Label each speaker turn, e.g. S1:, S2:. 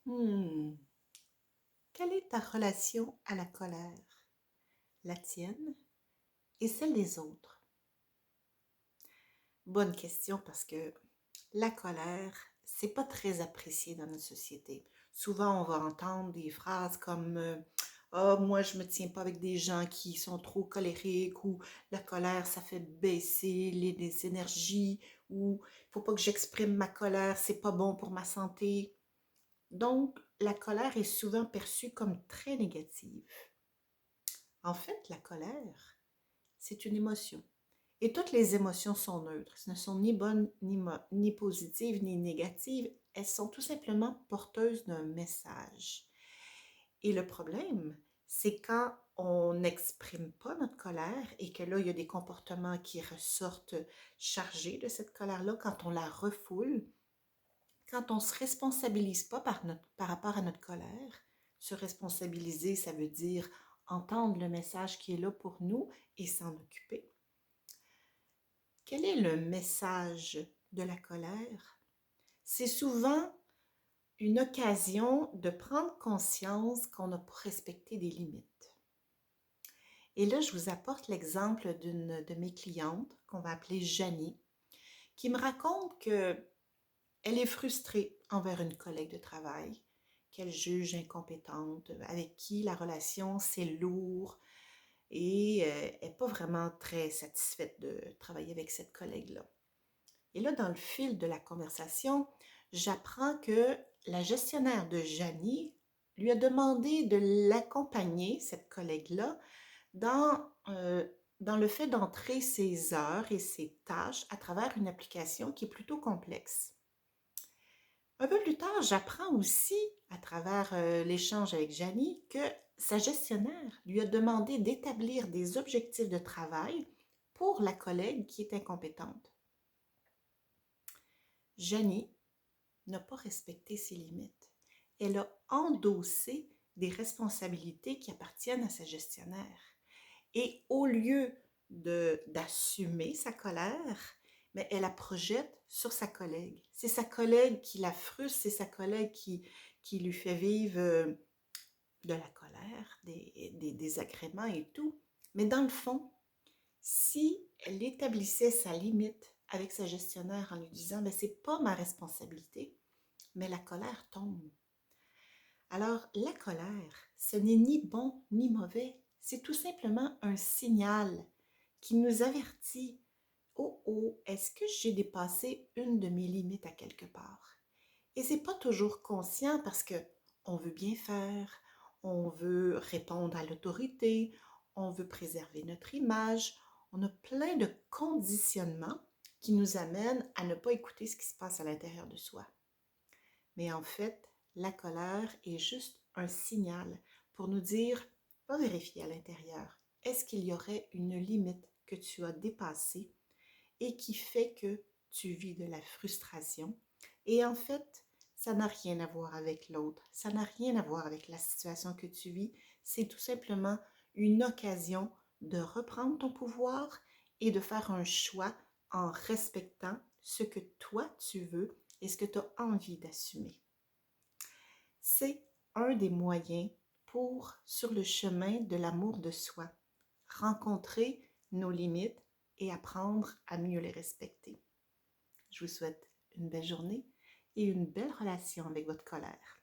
S1: Hmm. Quelle est ta relation à la colère? La tienne et celle des autres? Bonne question parce que la colère, c'est pas très apprécié dans notre société. Souvent, on va entendre des phrases comme Ah, moi, je me tiens pas avec des gens qui sont trop colériques ou la colère, ça fait baisser les énergies ou il faut pas que j'exprime ma colère, c'est pas bon pour ma santé. Donc, la colère est souvent perçue comme très négative. En fait, la colère, c'est une émotion. Et toutes les émotions sont neutres. Ce ne sont ni bonnes, ni positives, ni négatives. Elles sont tout simplement porteuses d'un message. Et le problème, c'est quand on n'exprime pas notre colère et que là, il y a des comportements qui ressortent chargés de cette colère-là, quand on la refoule, quand on ne se responsabilise pas par rapport à notre colère. Se responsabiliser, ça veut dire entendre le message qui est là pour nous et s'en occuper. Quel est le message de la colère? C'est souvent une occasion de prendre conscience qu'on n'a pas respecté des limites. Et là, je vous apporte l'exemple d'une de mes clientes, qu'on va appeler Janie, qui me raconte qu'elle est frustrée envers une collègue de travail qu'elle juge incompétente, avec qui la relation c'est lourd et elle n'est pas vraiment très satisfaite de travailler avec cette collègue-là. Et là, dans le fil de la conversation, j'apprends que la gestionnaire de Janie lui a demandé de l'accompagner, cette collègue-là, dans le fait d'entrer ses heures et ses tâches à travers une application qui est plutôt complexe. Un peu plus tard, j'apprends aussi, à travers l'échange avec Janie, que sa gestionnaire lui a demandé d'établir des objectifs de travail pour la collègue qui est incompétente. Janie n'a pas respecté ses limites. Elle a endossé des responsabilités qui appartiennent à sa gestionnaire. Et au lieu d'assumer sa colère, mais elle la projette sur sa collègue. C'est sa collègue qui la frustre, c'est sa collègue qui lui fait vivre de la colère, des désagréments et tout. Mais dans le fond, si elle établissait sa limite avec sa gestionnaire en lui disant ben, c'est pas ma responsabilité, mais la colère tombe. Alors, la colère, ce n'est ni bon ni mauvais, c'est tout simplement un signal qui nous avertit. Oh oh, est-ce que j'ai dépassé une de mes limites à quelque part? Et c'est pas toujours conscient parce que on veut bien faire, on veut répondre à l'autorité, on veut préserver notre image, on a plein de conditionnements qui nous amènent à ne pas écouter ce qui se passe à l'intérieur de soi. Mais en fait, la colère est juste un signal pour nous dire, va vérifier à l'intérieur, est-ce qu'il y aurait une limite que tu as dépassée et qui fait que tu vis de la frustration. Et en fait, ça n'a rien à voir avec l'autre, ça n'a rien à voir avec la situation que tu vis, c'est tout simplement une occasion de reprendre ton pouvoir et de faire un choix en respectant ce que toi tu veux et ce que tu as envie d'assumer. C'est un des moyens pour, sur le chemin de l'amour de soi, rencontrer nos limites et apprendre à mieux les respecter. Je vous souhaite une belle journée et une belle relation avec votre colère.